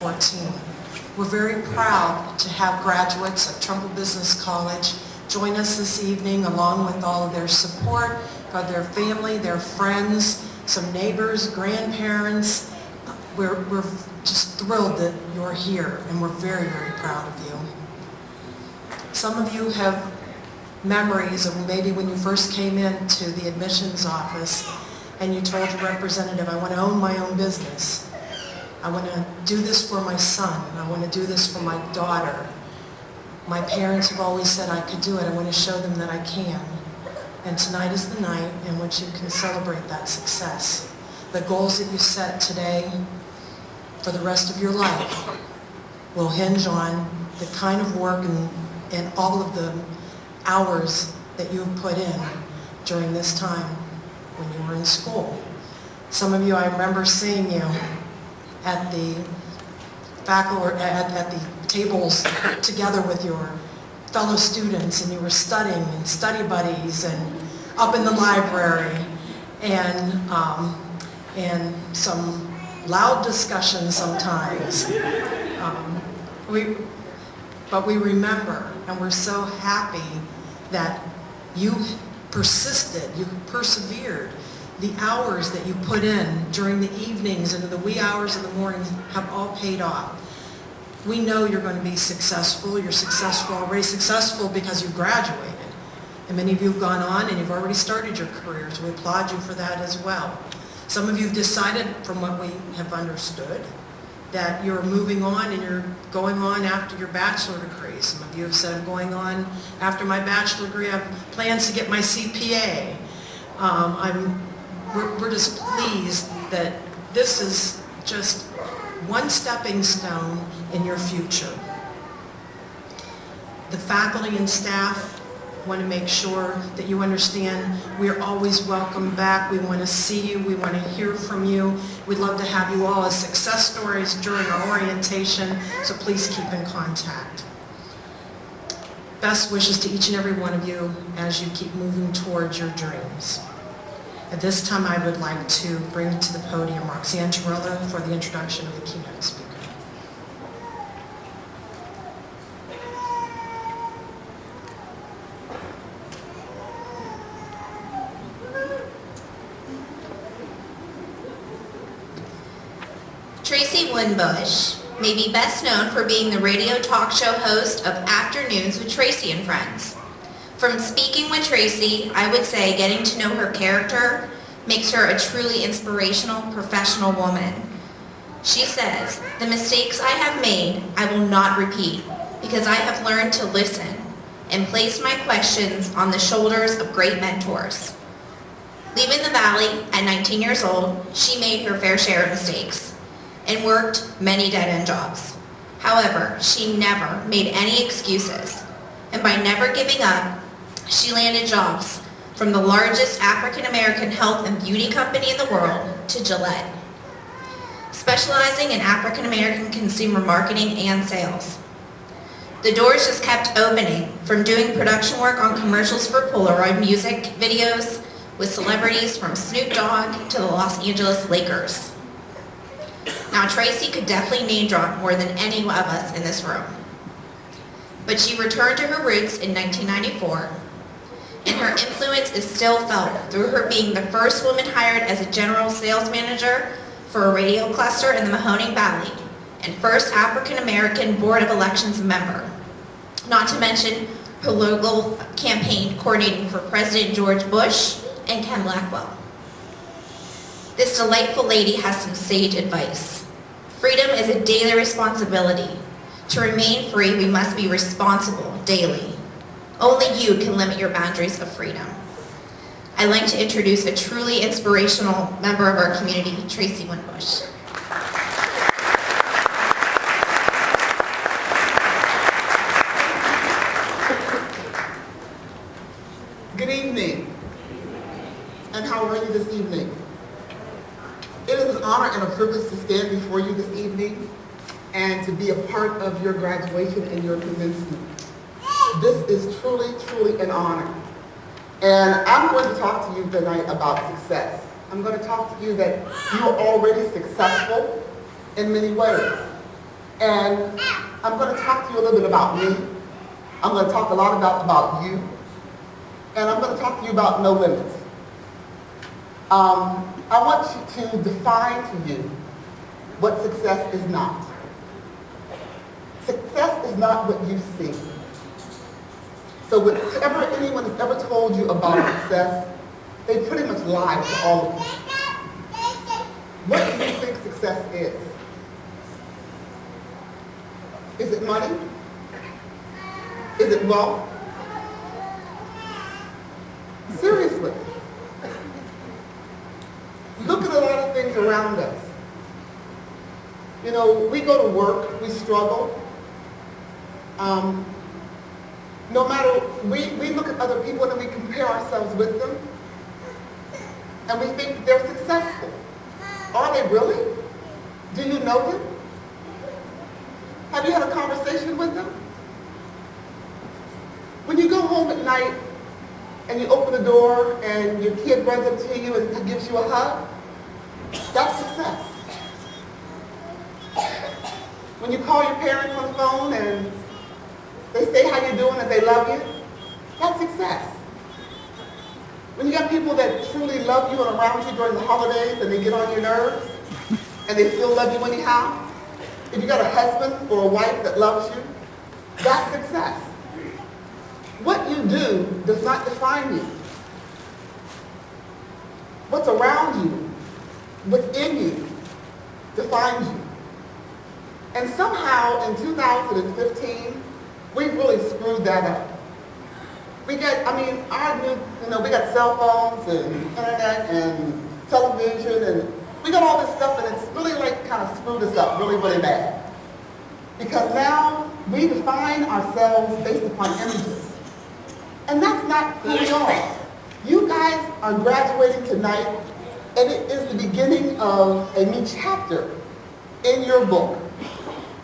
14. We're very proud to have graduates of Trumbull Business College join us this evening along with all of their support, of their family, their friends, some neighbors, grandparents. We're just thrilled that you're here, and we're very, very proud of you. Some of you have memories of maybe when you first came into the admissions office and you told your representative, I want to own my own business. I want to do this for my son. I want to do this for my daughter. My parents have always said I could do it. I want to show them that I can. And tonight is the night in which you can celebrate that success. The goals that you set today for the rest of your life will hinge on the kind of work and all of the hours that you've put in during this time when you were in school. Some of you, I remember seeing you at the faculty or at the tables together with your fellow students, and you were studying and study buddies and up in the library, and some loud discussions sometimes. But we remember, and we're so happy that you persisted, you persevered. The hours that you put in during the evenings and the wee hours of the morning have all paid off. We know you're going to be successful. You're successful, already successful because you graduated. And many of you have gone on and you've already started your careers. We applaud you for that as well. Some of you have decided, from what we have understood, that you're moving on and you're going on after your bachelor degree. Some of you have said, I'm going on after my bachelor degree. I have plans to get my CPA. We're just pleased that this is just one stepping stone in your future. The faculty and staff want to make sure that you understand we're always welcome back. We want to see you. We want to hear from you. We'd love to have you all as success stories during our orientation, so please keep in contact. Best wishes to each and every one of you as you keep moving towards your dreams. At this time, I would like to bring to the podium Roxanne Torella for the introduction of the keynote speaker. Tracy Winbush may be best known for being the radio talk show host of Afternoons with Tracy and Friends. From speaking with Tracy, I would say getting to know her character makes her a truly inspirational, professional woman. She says, the mistakes I have made, I will not repeat because I have learned to listen and place my questions on the shoulders of great mentors. Leaving the Valley at 19 years old, she made her fair share of mistakes and worked many dead-end jobs. However, she never made any excuses, and by never giving up, she landed jobs from the largest African-American health and beauty company in the world to Gillette, specializing in African-American consumer marketing and sales. The doors just kept opening, from doing production work on commercials for Polaroid music videos with celebrities from Snoop Dogg to the Los Angeles Lakers. Now, Tracy could definitely name drop more than any of us in this room. But she returned to her roots in 1994, and her influence is still felt through her being the first woman hired as a general sales manager for a radio cluster in the Mahoning Valley, and first African-American Board of Elections member, not to mention her local campaign coordinating for President George Bush and Ken Blackwell. This delightful lady has some sage advice. Freedom is a daily responsibility. To remain free, we must be responsible daily. Only you can limit your boundaries of freedom. I'd like to introduce a truly inspirational member of our community, Tracy Winbush. Good evening, and how are you this evening? It is an honor and a privilege to stand before you this evening and to be a part of your graduation and your commencement. This is truly, truly an honor. And I'm going to talk to you tonight about success. I'm going to talk to you that you are already successful in many ways. And I'm going to talk to you a little bit about me. I'm going to talk a lot about you. And I'm going to talk to you about no limits. I want you to define to you what success is not. Success is not what you see. So whatever anyone has ever told you about success, they pretty much lie to all of you. What do you think success is? Is it money? Is it wealth? Seriously. Look at a lot of things around us. You know, we go to work, we struggle. No matter, we look at other people and we compare ourselves with them. And we think that they're successful. Are they really? Do you know them? Have you had a conversation with them? When you go home at night and you open the door and your kid runs up to you and gives you a hug, that's success. When you call your parents on the phone and they say how you're doing and they love you, that's success. When you got people that truly love you and around you during the holidays and they get on your nerves and they still love you anyhow, if you got a husband or a wife that loves you, that's success. What you do does not define you. What's around you, what's in you, defines you. And somehow in 2015, we really screwed that up. We got, we got cell phones and internet and television and we got all this stuff and it's really like kind of screwed us up really, really bad. Because now we define ourselves based upon images. And that's not who we are. You guys are graduating tonight and it is the beginning of a new chapter in your book.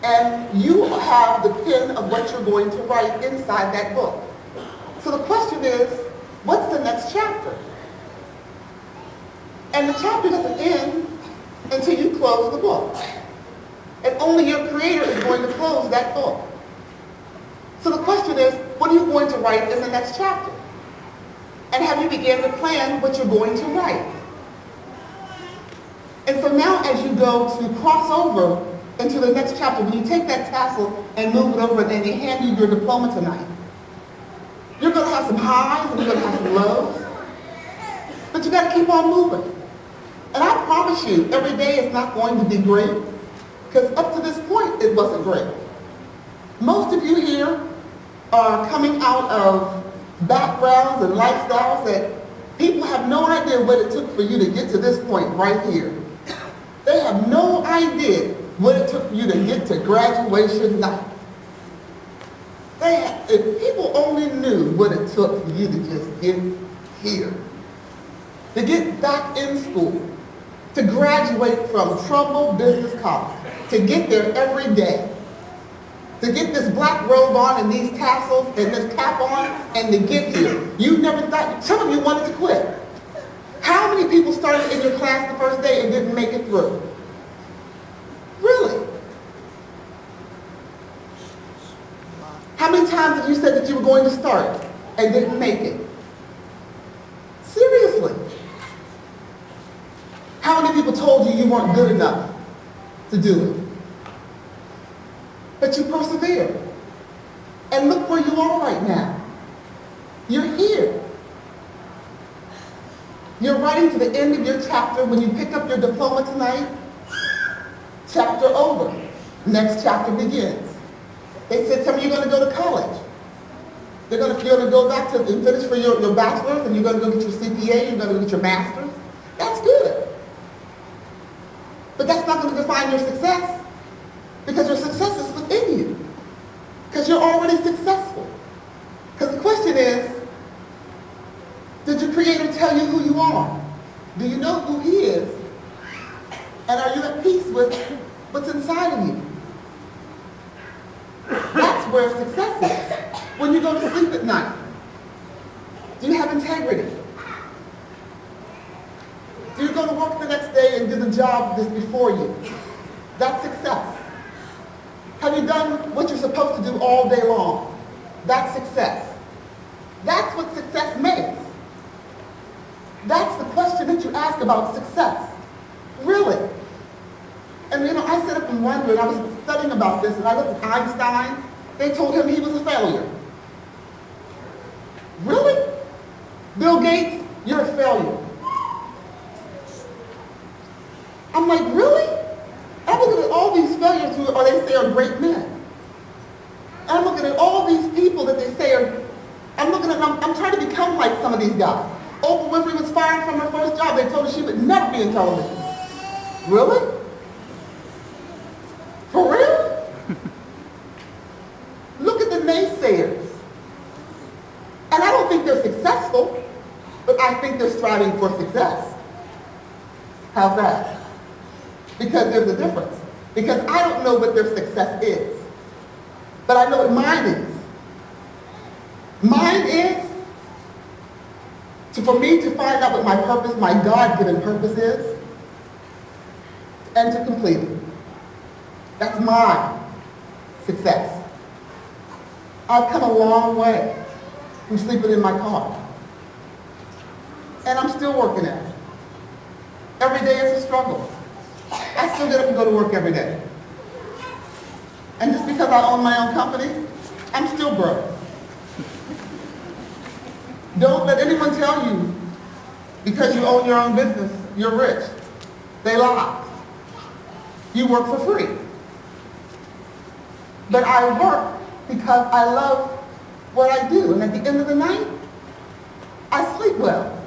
And you have the pen of what you're going to write inside that book. So the question is, what's the next chapter? And the chapter doesn't end until you close the book. And only your creator is going to close that book. So the question is, what are you going to write in the next chapter? And have you begun to plan what you're going to write? And so now as you go to cross over into the next chapter, when you take that tassel and move it over and they hand you your diploma tonight, you're going to have some highs and you're going to have some lows. But you got to keep on moving. And I promise you, every day is not going to be great, because up to this point, it wasn't great. Most of you here are coming out of backgrounds and lifestyles that people have no idea what it took for you to get to this point right here. They have no idea what it took for you to get to graduation night. If people only knew what it took for you to just get here, to get back in school, to graduate from Trumbull Business College, to get there every day, to get this black robe on and these tassels and this cap on and to get here. You never thought, some of you wanted to quit. How many people started in your class the first day and didn't make it through? Really? How many times have you said that you were going to start and didn't make it? Seriously. How many people told you you weren't good enough to do it? But you persevered. And look where you are right now. You're here. You're writing to the end of your chapter. When you pick up your diploma tonight, chapter over. Next chapter begins. They said some of you are going to go to college. You're going to go back to and finish for your bachelor's, and you're going to go get your CPA, you're going to go get your master's. That's good. But that's not going to define your success, because your success is within you, because you're already successful. Because the question is, did your Creator tell you who you are? Do you know who He is? And are you at peace with what's inside of you? That's where success is. When you go to sleep at night, do you have integrity? Do you go to work the next day and do the job that's before you? That's success. Have you done what you're supposed to do all day long? That's success. That's what success makes. That's the question that you ask about success. Really? And I sat up and wondered, I was studying about this, and I looked at Einstein. They told him he was a failure. Really? Bill Gates, you're a failure. I'm like, really? I'm looking at all these failures who they say are great men. And I'm looking at all these people that they say are, I'm trying to become like some of these guys. Oprah Winfrey was fired from her first job. They told her she would never be in television. Really? For real? Look at the naysayers. And I don't think they're successful, but I think they're striving for success. How's that? Because there's a difference. Because I don't know what their success is. But I know what mine is. Mine is for me to find out what my purpose, my God-given purpose is, and to complete it. That's my success. I've come a long way from sleeping in my car. And I'm still working at it. Every day is a struggle. I still get up and go to work every day. And just because I own my own company, I'm still broke. Don't let anyone tell you because you own your own business, you're rich. They lie. You work for free. But I work because I love what I do. And at the end of the night, I sleep well.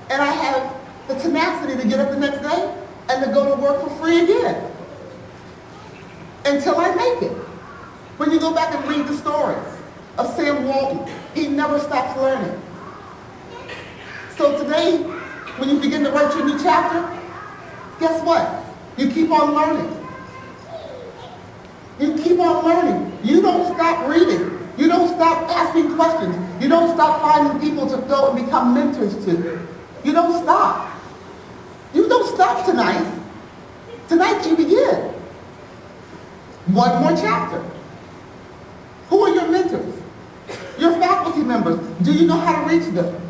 And I have the tenacity to get up the next day and to go to work for free again. Until I make it. When you go back and read the stories of Sam Walton, he never stops learning. So today, when you begin to write your new chapter, guess what? You keep on learning. You keep on learning. You don't stop reading. You don't stop asking questions. You don't stop finding people to go and become mentors to. You don't stop. You don't stop tonight. Tonight you begin. One more chapter. Who are your mentors? Your faculty members. Do you know how to reach them?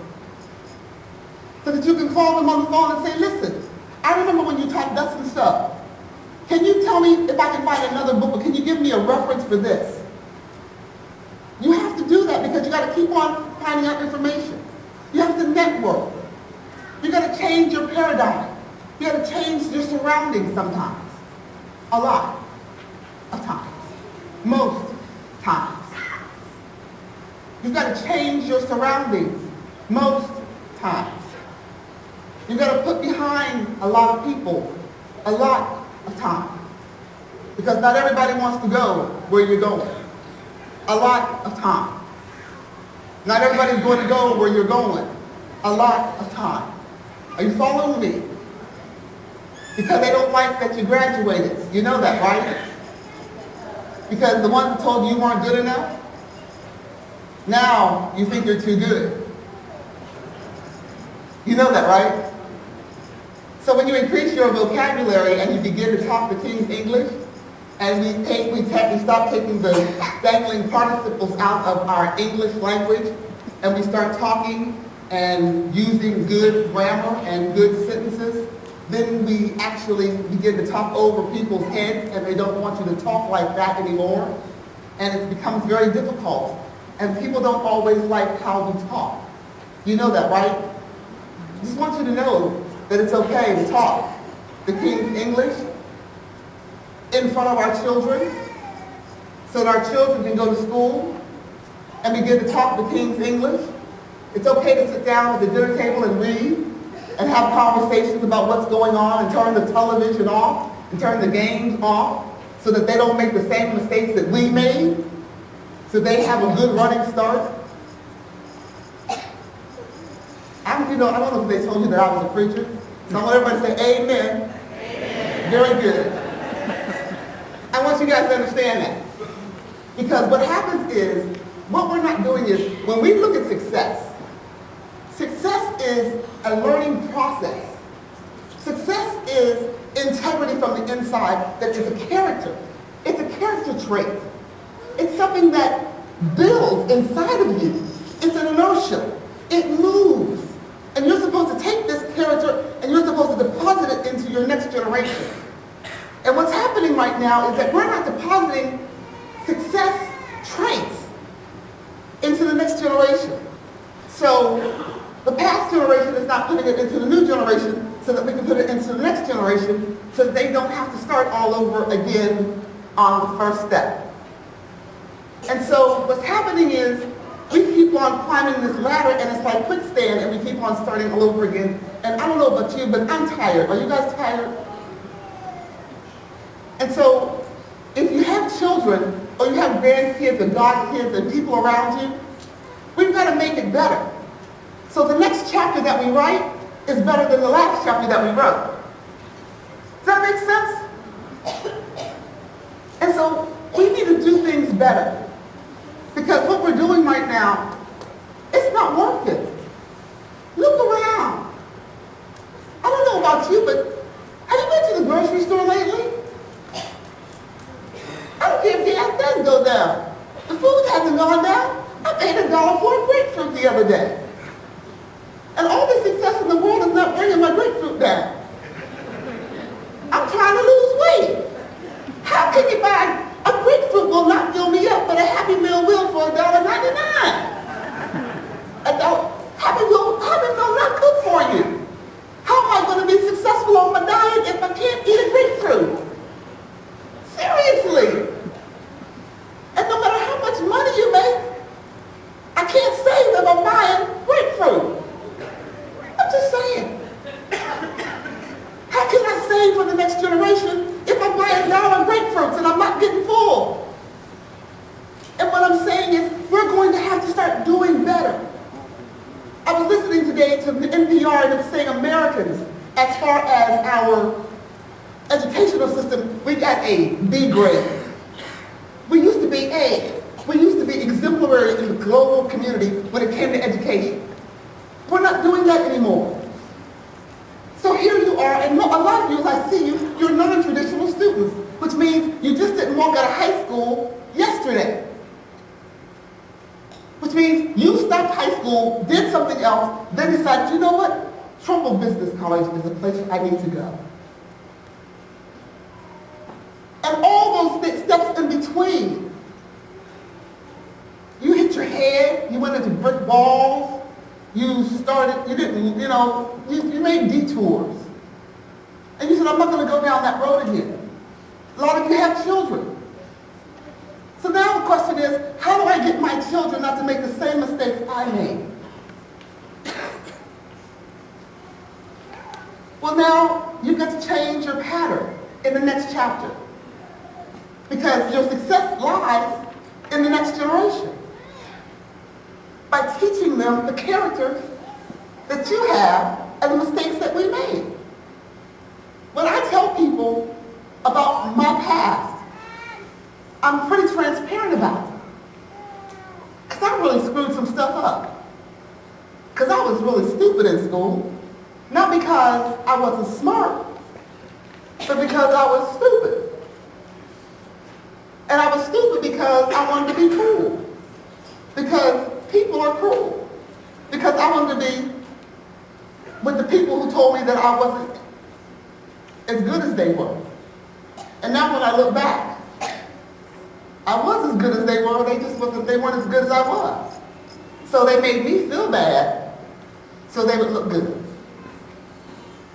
So that you can call them on the phone and say, listen, I remember when you taught thus and so. Can you tell me if I can find another book, or can you give me a reference for this? You have to do that because you got to keep on finding out information. You have to network. You got to change your paradigm. You got to change your surroundings sometimes. A lot of times. Most times. You've got to change your surroundings most times. You've got to put behind a lot of people a lot of time. Because not everybody wants to go where you're going. A lot of time. Not everybody's going to go where you're going. A lot of time. Are you following me? Because they don't like that you graduated. You know that, right? Because the ones that told you weren't good enough, now you think you're too good. You know that, right? So when you increase your vocabulary and you begin to talk the King's English, and we stop taking the dangling participles out of our English language, and we start talking and using good grammar and good sentences, then we actually begin to talk over people's heads, and they don't want you to talk like that anymore. And it becomes very difficult. And people don't always like how we talk. You know that, right? I just want you to know that it's okay to talk the King's English in front of our children, so that our children can go to school and begin to talk the King's English. It's okay to sit down at the dinner table and read and have conversations about what's going on and turn the television off and turn the games off so that they don't make the same mistakes that we made, so they have a good running start. I don't know if they told you that I was a preacher, so I want everybody to say amen. Amen. Very good. I want you guys to understand that. Because what happens is, what we're not doing is, when we look at success, success is a learning process. Success is integrity from the inside that is a character. It's character trait. It's something that builds inside of you. It's an inertia. It moves. And you're supposed to take this character and you're supposed to deposit it into your next generation. And what's happening right now is that we're not depositing success traits into the next generation. So the past generation is not putting it into the new generation so that we can put it into the next generation so that they don't have to start all over again on the first step. And so what's happening is we keep on climbing this ladder and it's like quicksand and we keep on starting all over again. And I don't know about you, but I'm tired. Are you guys tired? And so if you have children or you have grandkids and godkids and people around you, we've got to make it better. So the next chapter that we write is better than the last chapter that we wrote. Does that make sense? And so we need to do things better. Because what we're doing right now, it's not working. Look around. I don't know about you, but have you been to the grocery store lately? I don't care if gas does go down. The food hasn't gone down. I paid $1 for a grapefruit the other day. And all the success in the world is not bringing my grapefruit down. I'm trying to lose weight. How can you buy a grapefruit will not fill me up, but a Happy Meal will for $1.99. Happy Meal not good for you. How am I going to be successful on my diet if I can't eat a grapefruit? Seriously. And no matter how much money you make, I can't save if I'm buying grapefruit. I'm just saying. How can I save for the next generation if I buy $1 grapefruits and I'm not getting full? And what I'm saying is we're going to have to start doing better. I was listening today to the NPR and it was saying Americans, as far as our educational system, we got a B grade. We used to be A. We used to be exemplary in the global community when it came to education. We're not doing that anymore. So here you are, and a lot of you, as I see you, you're non-traditional students, which means you just didn't walk out of high school yesterday. Which means you stopped high school, did something else, then decided, you know what? Trumbull Business College is a place I need to go. And all those steps in between. You hit your head, you went into brick walls, you made detours. And you said, I'm not going to go down that road again. A lot of you have children. So now the question is, how do I get my children not to make the same mistakes I made? Well, now you've got to change your pattern in the next chapter. Because your success lies in the next generation. By teaching them the characters that you have and the mistakes that we made. When I tell people about my past, I'm pretty transparent about it. Because I really screwed some stuff up. Because I was really stupid in school. Not because I wasn't smart, but because I was stupid. And I was stupid because I wanted to be cool. Because people are cruel. Because I wanted to be with the people who told me that I wasn't as good as they were. And now when I look back, I was as good as they were, they weren't as good as I was. So they made me feel bad so they would look good.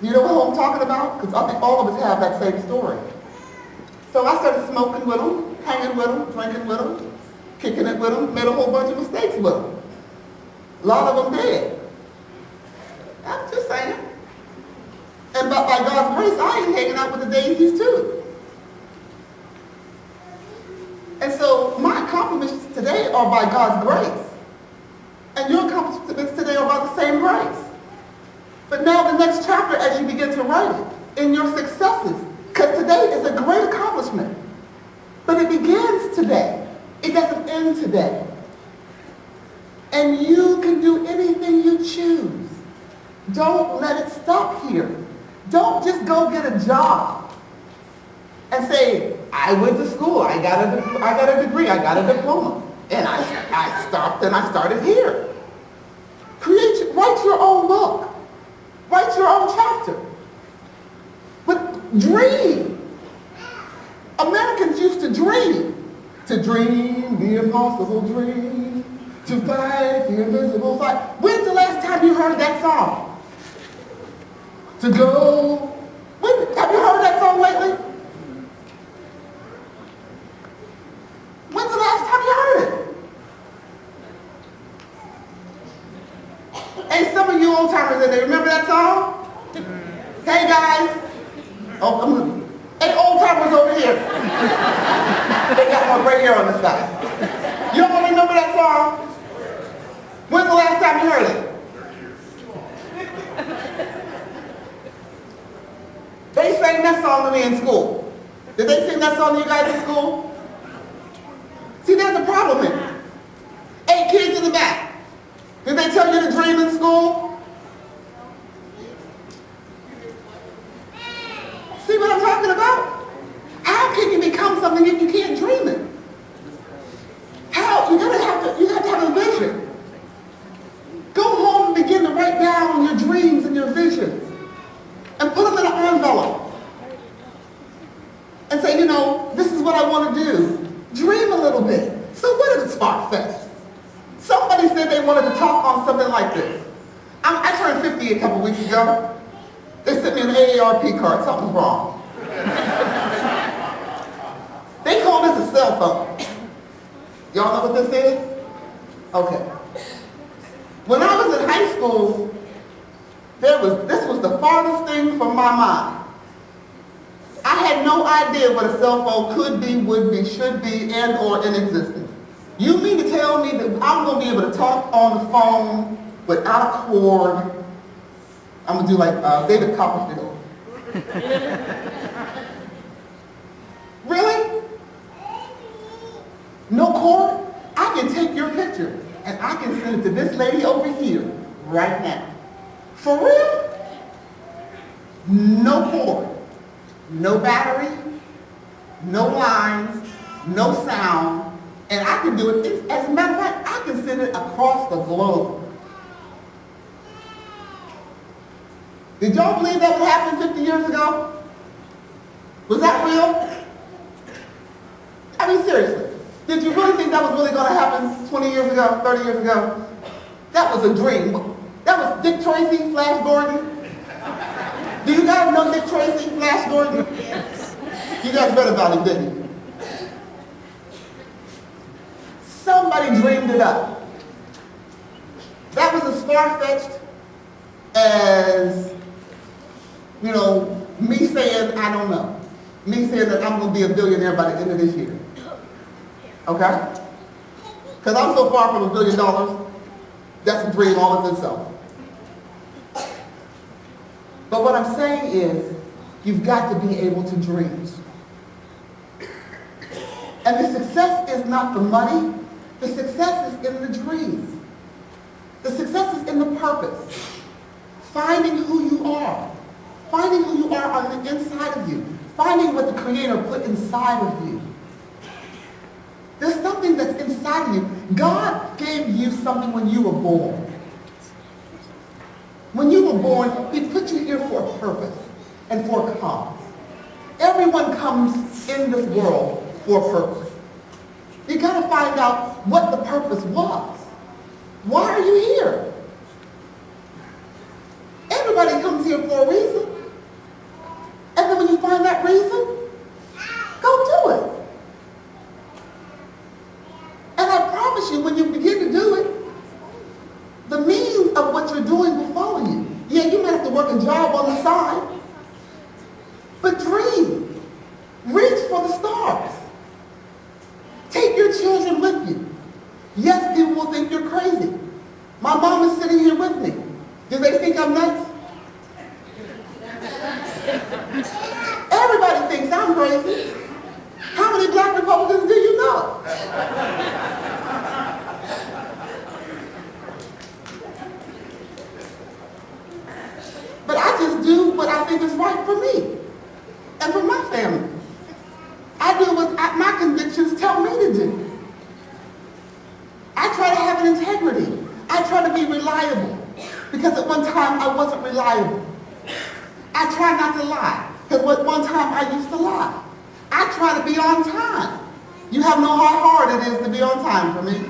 You know what I'm talking about? Because I think all of us have that same story. So I started smoking with them, hanging with them, drinking with them, kicking it with them, made a whole bunch of mistakes with them. A lot of them did. I'm just saying. And by God's grace, I ain't hanging out with the daisies too. And so my accomplishments today are by God's grace. And your accomplishments today are by the same grace. But now the next chapter, as you begin to write it, in your successes, because today is a great accomplishment. But it begins today. It doesn't end today. And you can do anything you choose. Don't let it stop here. Don't just go get a job and say, I went to school. I got a degree. I got a diploma. And I stopped and I started here. Write your own book. Write your own chapter. But dream. Americans used to dream. To dream the impossible dream. To fight the invisible fight. When's the last time you heard that song? To go. Have you heard that song lately? When's the last time you heard it? And some of you old timers in there, remember that song? Hey guys. Oh, hey old timers over here. They got my gray hair on the side. You don't remember that song? When's the last time you heard it? They sang that song to me in school. Did they sing that song to you guys in school? See, there's a problem here. 8 kids in the back. Did they tell you to dream in school? See what I'm talking about? How can you become something if you can't dream it? How? You have to have a vision. Go home and begin to write down your dreams and your visions and put them in an envelope. And say, this is what I want to do. Dream a little bit. So what is Spark Fest? Somebody said they wanted to talk on something like this. I turned 50 a couple weeks ago. They sent me an AARP card. Something's wrong. They call this a cell phone. Y'all know what this is? Okay. When I was in high school, this was the farthest thing from my mind. I had no idea what a cell phone could be, would be, should be, and or in existence. You mean to tell me that I'm going to be able to talk on the phone without a cord? I'm going to do like David Copperfield. Really? No cord? I can take your picture and I can send it to this lady over here right now. For real? No cord. No battery, no lines, no sound, and I can do it. As a matter of fact, I can send it across the globe. Did y'all believe that would happen 50 years ago? Was that real? I mean, seriously, did you really think that was really going to happen 20 years ago, 30 years ago? That was a dream. That was Dick Tracy, Flash Gordon. Do you guys know Dick Tracy, Flash Gordon? Yes. You guys read about him, didn't you? Somebody dreamed it up. That was as far-fetched as, me saying, I don't know. Me saying that I'm going to be a billionaire by the end of this year. Okay? Because I'm so far from $1 billion, that's a dream all of itself. But what I'm saying is, you've got to be able to dream. And the success is not the money. The success is in the dream. The success is in the purpose. Finding who you are. Finding who you are on the inside of you. Finding what the Creator put inside of you. There's something that's inside of you. God gave you something when you were born. When you were born, He put you here for a purpose and for a cause. Everyone comes in this world for a purpose. You got to find out what the purpose was. Why are you here? Everybody comes here for a reason. And then when you find that reason, go do it. And I promise you, when you begin to do it, the means of what you're doing will follow you. Yeah, you might have to work a job on the side, but dream. Reach for the stars. Take your children with you. Yes, people will think you're crazy. My mom is sitting here with me. Do they think I'm nuts? Everybody thinks I'm crazy. How many black Republicans do you know? But I just do what I think is right for me and for my family. I I do what my convictions tell me to do. I try to have an integrity. I try to be reliable. Because at one time I wasn't reliable. I try not to lie. Because at one time I used to lie. I try to be on time. You have no how hard it is to be on time for me.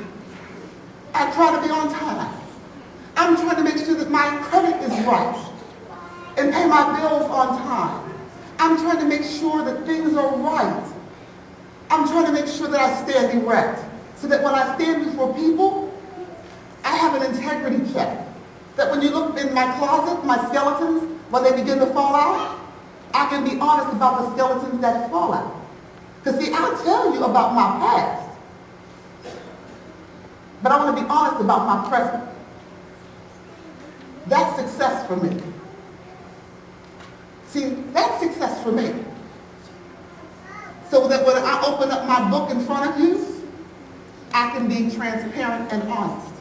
I try to be on time. I'm trying to make sure that my credit is right and pay my bills on time. I'm trying to make sure that things are right. I'm trying to make sure that I stand erect so that when I stand before people, I have an integrity check. That when you look in my closet, my skeletons, when they begin to fall out, I can be honest about the skeletons that fall out. Because see, I'll tell you about my past, but I want to be honest about my present. That's success for me. See, that's success for me. So that when I open up my book in front of you, I can be transparent and honest.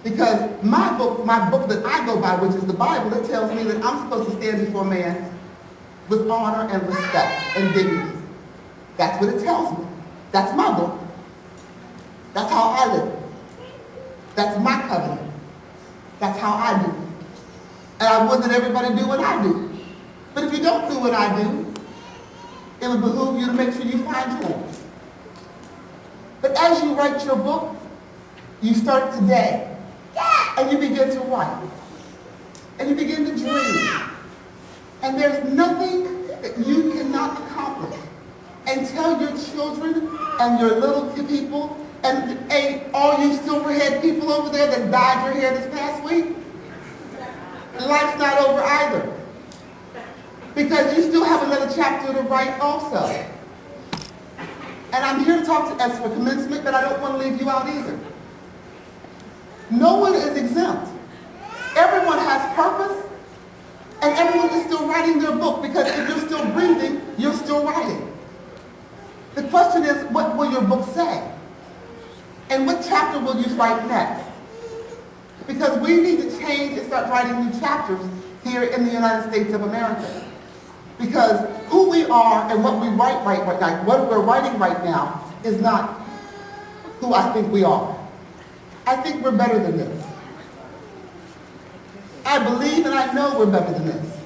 Because my book that I go by, which is the Bible, it tells me that I'm supposed to stand before man with honor and respect and dignity. That's what it tells me. That's my book. That's how I live. That's my covenant. That's how I do. And I would that everybody do what I do. But if you don't do what I do, it would behoove you to make sure you find yours. But as you write your book, you start today. And you begin to write. And you begin to dream. And there's nothing that you cannot accomplish. And tell your children and your little people and all you silverhead people over there that dyed your hair this past week, life's not over either. Because you still have another chapter to write also. And I'm here to talk to us for commencement, but I don't want to leave you out either. No one is exempt. Everyone has purpose, and everyone is still writing their book, because if you're still breathing, you're still writing. The question is, what will your book say? And what chapter will you write next? Because we need to change and start writing new chapters here in the United States of America. Because who we are and what we write right now, what we're writing right now, is not who I think we are. I think we're better than this. I believe and I know we're better than this.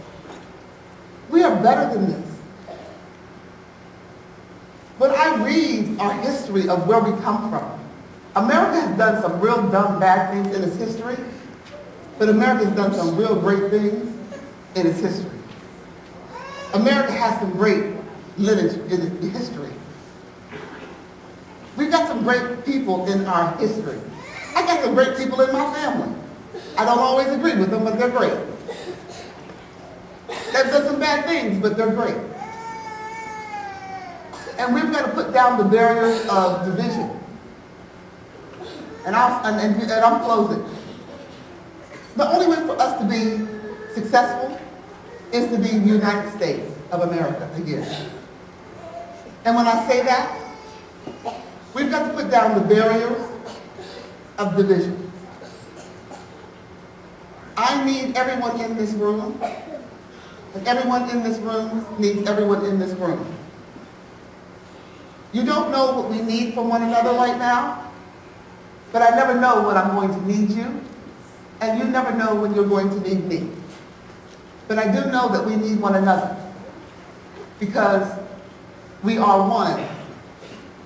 We are better than this. When I read our history of where we come from, America has done some real dumb, bad things in its history, but America has done some real great things in its history. America has some great lineage in its history. We've got some great people in our history. I got some great people in my family. I don't always agree with them, but they're great. They've done some bad things, but they're great. And we've got to put down the barriers of division. And I'm closing. The only way for us to be successful is to be the United States of America again. And when I say that, we've got to put down the barriers of division. I need everyone in this room, and everyone in this room needs everyone in this room. You don't know what we need from one another right now, but I never know when I'm going to need you, and you never know when you're going to need me. But I do know that we need one another, because we are one,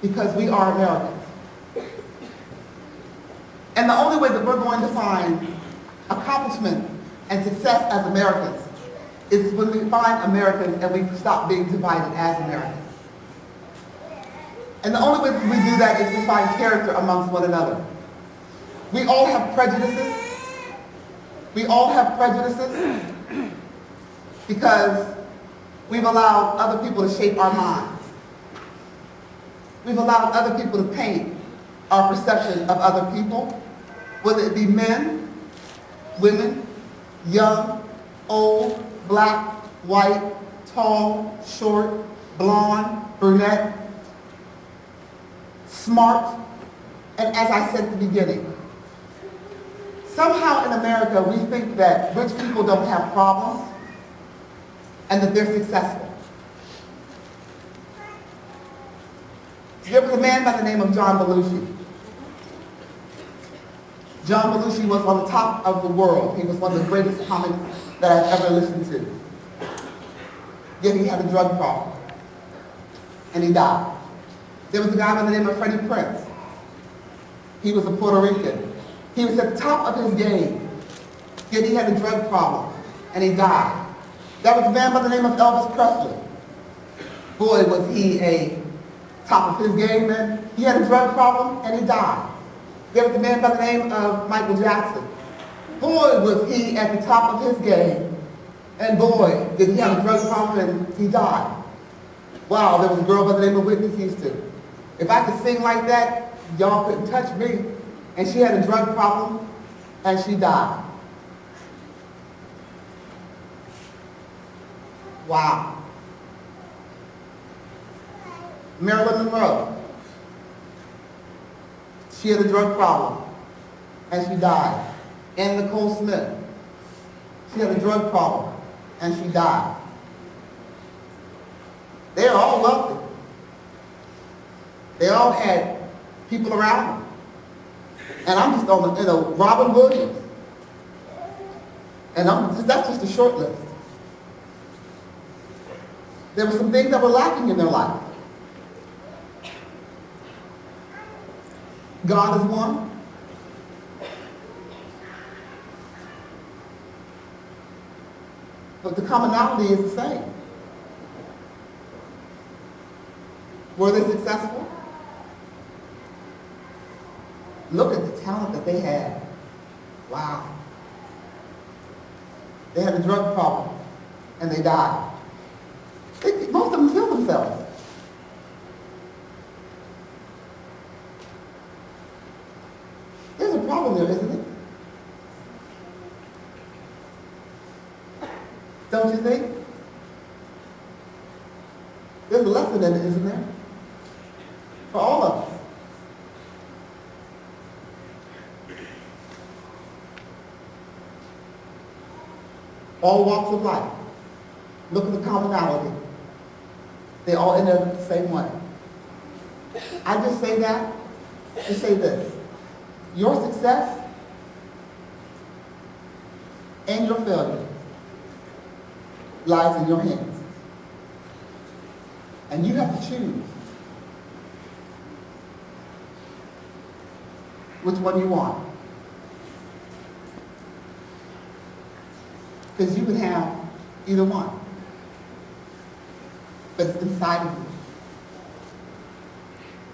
because we are Americans. And the only way that we're going to find accomplishment and success as Americans is when we find Americans and we stop being divided as Americans. And the only way that we do that is we find character amongst one another. We all have prejudices. We all have prejudices because we've allowed other people to shape our minds. We've allowed other people to paint our perception of other people, whether it be men, women, young, old, black, white, tall, short, blonde, brunette, smart, and as I said at the beginning, somehow in America we think that rich people don't have problems and that they're successful. There was a man by the name of John Belushi. John Belushi was on the top of the world. He was one of the greatest comics that I've ever listened to. Yet he had a drug problem, and he died. There was a guy by the name of Freddie Prinze. He was a Puerto Rican. He was at the top of his game, yet he had a drug problem, and he died. There was a man by the name of Elvis Presley. Boy, was he a top of his game, man. He had a drug problem, and he died. There was a man by the name of Michael Jackson. Boy, was he at the top of his game, and boy, did he have a drug problem, and he died. Wow, there was a girl by the name of Whitney Houston. If I could sing like that, y'all couldn't touch me. And she had a drug problem, and she died. Wow. Marilyn Monroe. She had a drug problem, and she died. Anna Nicole Smith. She had a drug problem, and she died. They're all wealthy. They all had people around them. And I'm just on the, Robin Williams. And that's just a short list. There were some things that were lacking in their life. God is one. But the commonality is the same. Were they successful? Look at the talent that they had. Wow. They had a drug problem, and they died. Most of them killed themselves. There's a problem there, isn't it? Don't you think? There's a lesson in it, isn't there? For all of us. All walks of life. Look at the commonality. They all end up the same way. I just say that to say this. Your success and your failure lies in your hands. And you have to choose which one you want. Because you can have either one. But it's inside of you.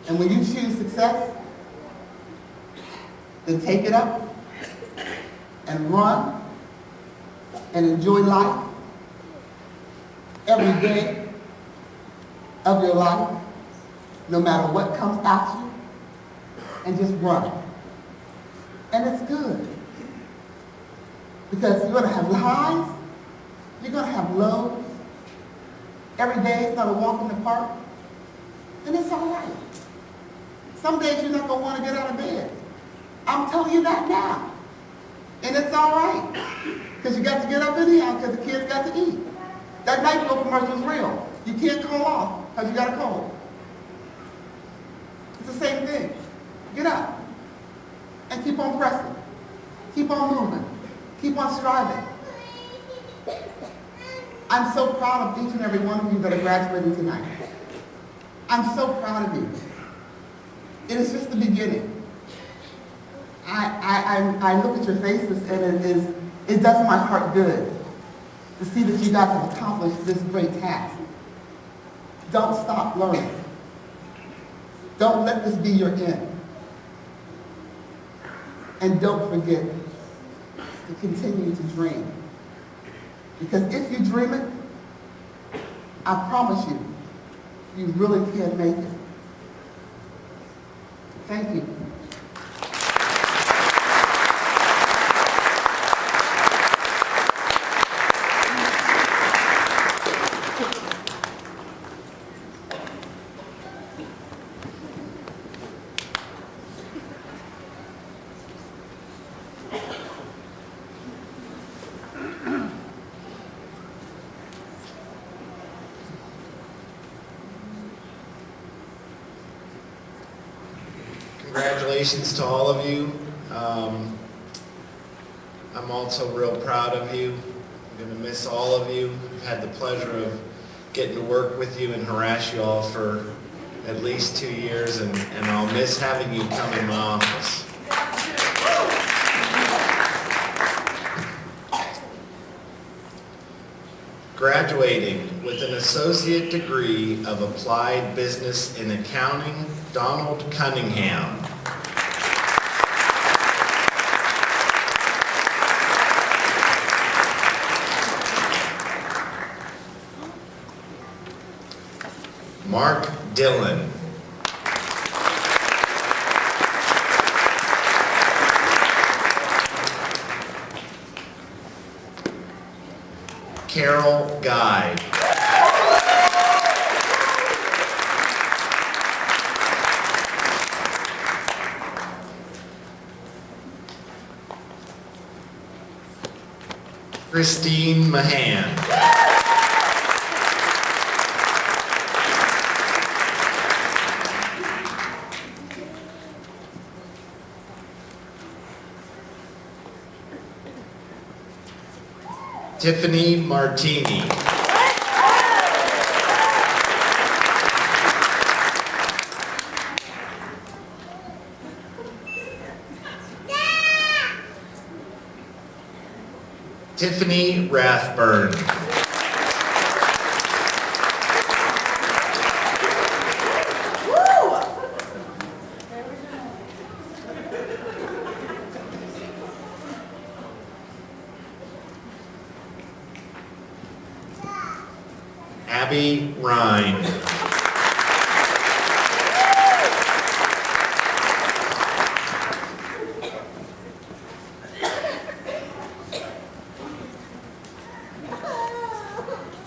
And when you choose success, then take it up and run and enjoy life every day of your life, no matter what comes at you, and just run. And it's good. Because you're going to have highs, you're going to have lows. Every day is not a walk in the park. And it's all right. Some days you're not going to want to get out of bed. I'm telling you that now. And it's all right. Because you got to get up anyhow because the kids got to eat. That NyQuil commercial is real. You can't call off because you got a cold. It's the same thing. Get up and keep on pressing. Keep on moving. Keep on striving. I'm so proud of each and every one of you that are graduating tonight. I'm so proud of you. It is just the beginning. I look at your faces and it does my heart good to see that you guys have accomplished this great task. Don't stop learning. Don't let this be your end. And don't forget to continue to dream. Because if you dream it, I promise you, you really can make it. Thank you. Congratulations to all of you. I'm also real proud of you. I'm going to miss all of you. I've had the pleasure of getting to work with you and harass you all for at least 2 years, and I'll miss having you come in my office. Graduating with an associate degree of applied business in accounting, Donald Cunningham. Mark Dillon. Carol Guy. Christine Mahan. Tiffany Martini. Tiffany Rathburn. Abby Rhine.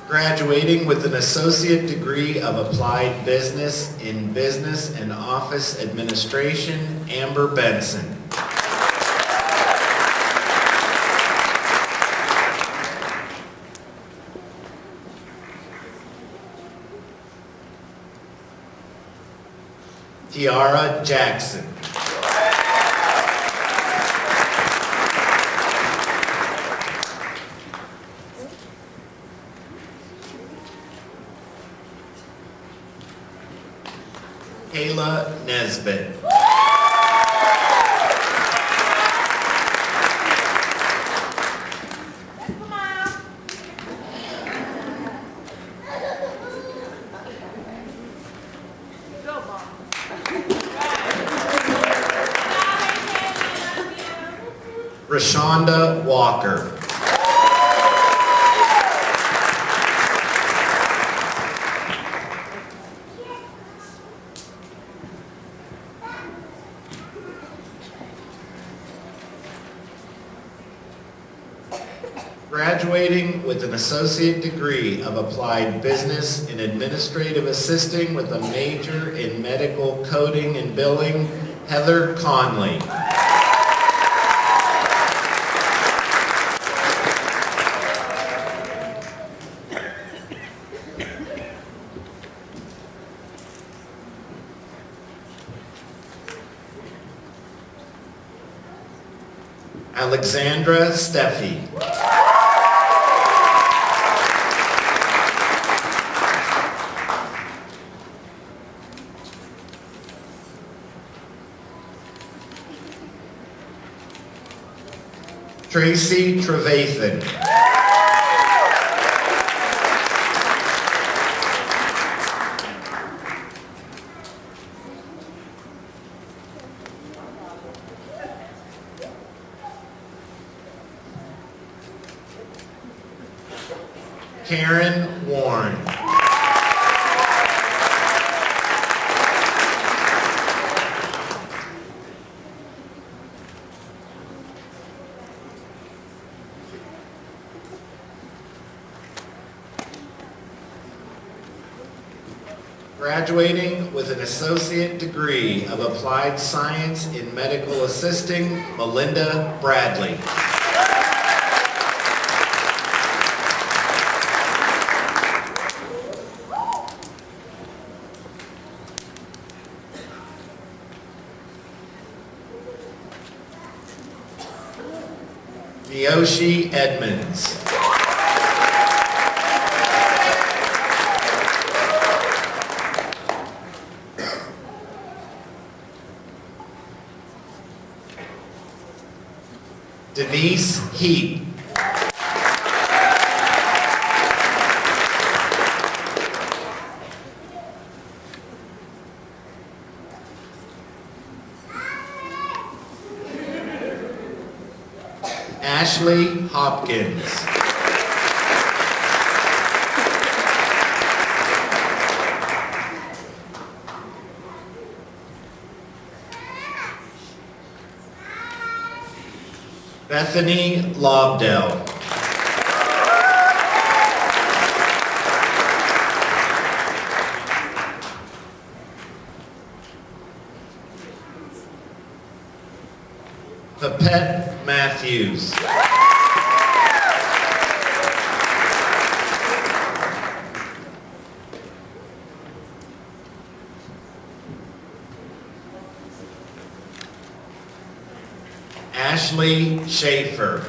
Graduating with an associate degree of applied business in business and office administration, Amber Benson. Tiara Jackson. Kayla Nesbitt. Rashonda Walker. Graduating with an associate degree of applied business in administrative assisting with a major in medical coding and billing, Heather Conley. Alexandra Steffi. Tracy Trevathan. Karen Warren. Graduating with an associate degree of applied science in medical assisting, Melinda Bradley. Yoshi Edmonds. Denise Heat. Ashley Hopkins. Bethany Lobdell. Pepette Matthews. Ashley Schaefer.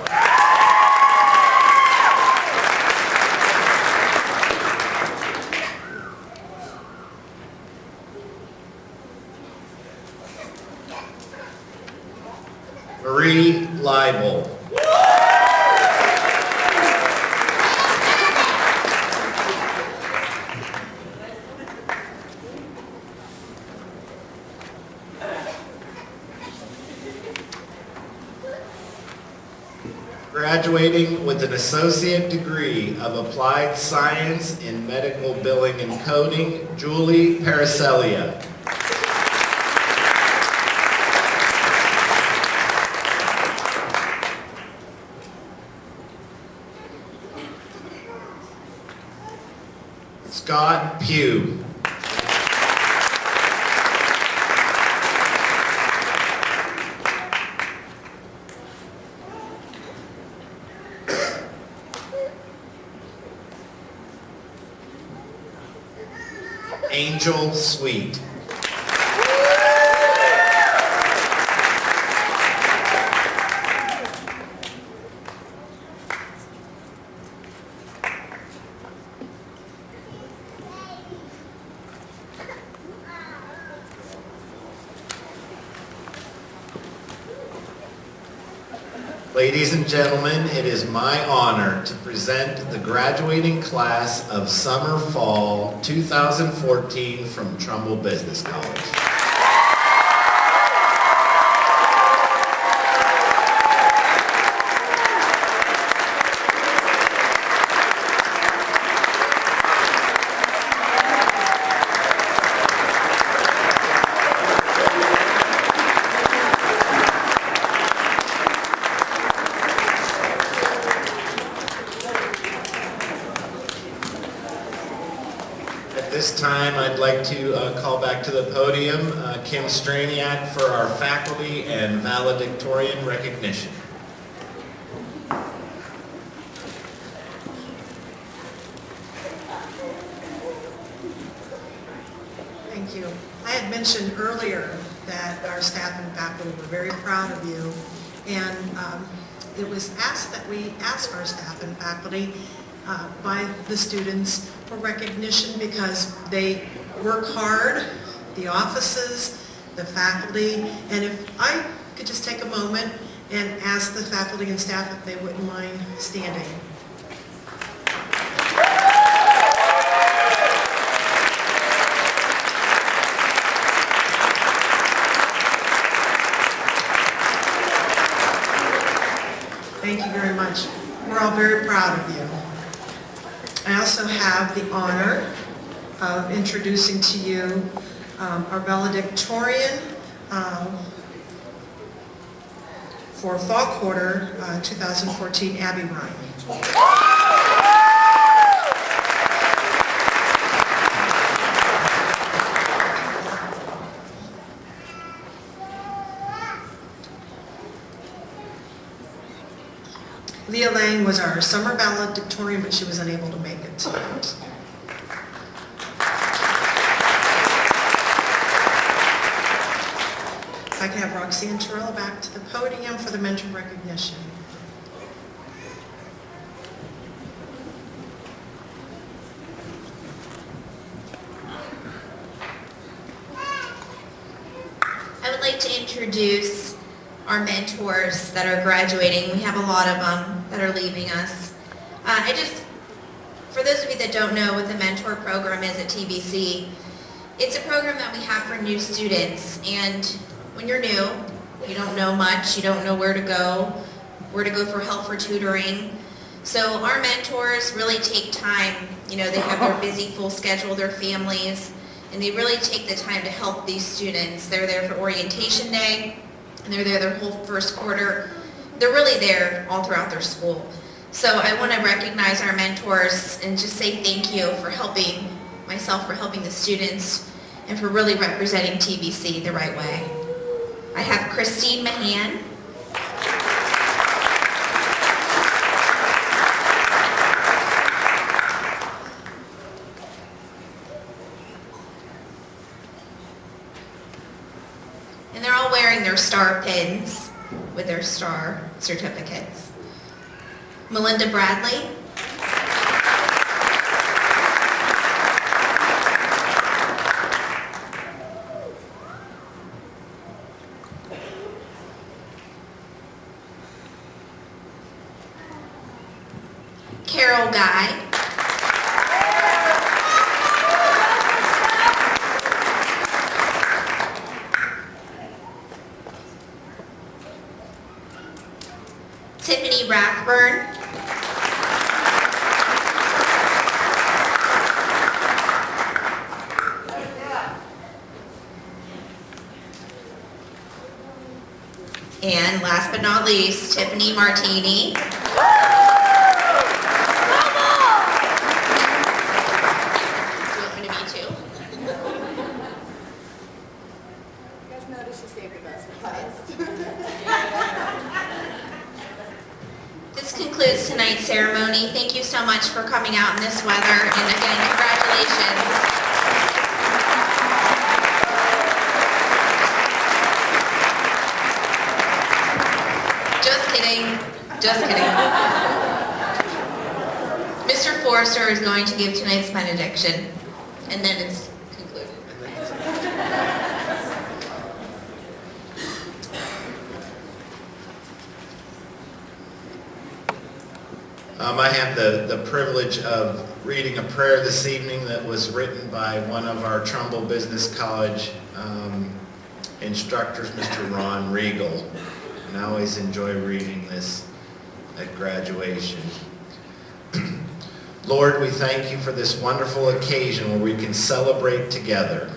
Marie Leibel. Graduating with an associate degree of applied science in medical billing and coding, Julie Paracelia. Scott Pugh. Angel Sweet. Ladies and gentlemen, it is my honor to present the graduating class of Summer-Fall 2014 from Trumbull Business College. At this time, I'd like to call back to the podium Kim Straniak for our faculty and valedictorian recognition. Thank you. I had mentioned earlier that our staff and faculty were very proud of you, and it was asked that we ask our staff and faculty by the students for recognition because they work hard, the offices, the faculty, and if I could just take a moment and ask the faculty and staff if they wouldn't mind standing. Thank you very much. We're all very proud of you. I also have the honor of introducing to you our valedictorian for fall quarter 2014, Abby Ryan. Leah Lang was our summer valedictorian, but she was unable to make it tonight. If I could have Roxanne Terrell back to the podium for the mentor recognition. like to introduce our mentors that are graduating. We have a lot of them that are leaving us. For those of you that don't know what the mentor program is at TBC, it's a program that we have for new students. And when you're new, you don't know much, you don't know where to go for help for tutoring. So our mentors really take time, they have their busy, full schedule, their families, and they really take the time to help these students. They're there for orientation day, and they're there their whole first quarter. They're really there all throughout their school. So I want to recognize our mentors and just say thank you for helping myself, for helping the students, and for really representing TBC the right way. I have Christine Mahan. And they're all wearing their star pins with their star certificates. Melinda Bradley. Carol Guy. Tiffany Rathburn. And last but not least, Tiffany Martini. This concludes tonight's ceremony. Thank you so much for coming out in this weather, and again, congratulations. Just kidding. Mr. Forrester is going to give tonight's benediction, and then it's concluded. I have the privilege of reading a prayer this evening that was written by one of our Trumbull Business College instructors, Mr. Ron Regal. And I always enjoy reading this at graduation. Lord, we thank you for this wonderful occasion where we can celebrate together.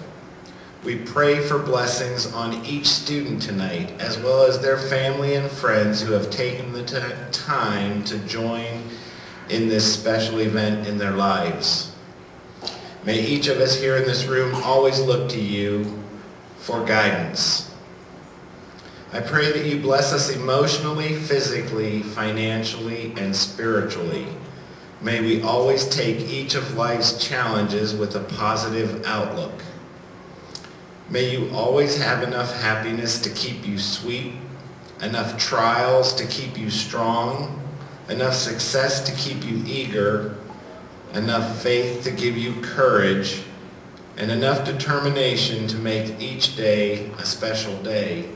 We pray for blessings on each student tonight, as well as their family and friends who have taken the time to join in this special event in their lives. May each of us here in this room always look to you for guidance. I pray that you bless us emotionally, physically, financially, and spiritually. May we always take each of life's challenges with a positive outlook. May you always have enough happiness to keep you sweet, enough trials to keep you strong, enough success to keep you eager, enough faith to give you courage, and enough determination to make each day a special day.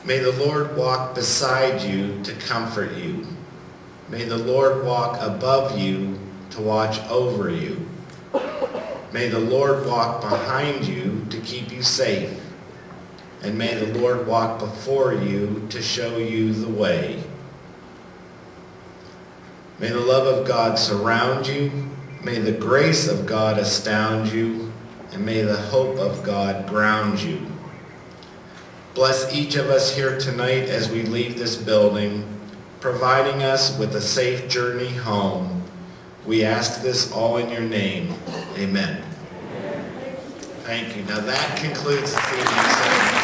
May the Lord walk beside you to comfort you. May the Lord walk above you to watch over you. May the Lord walk behind you to keep you safe. And may the Lord walk before you to show you the way. May the love of God surround you. May the grace of God astound you. And may the hope of God ground you. Bless each of us here tonight as we leave this building, providing us with a safe journey home. We ask this all in your name. Amen. Thank you. Now that concludes this evening's ceremony.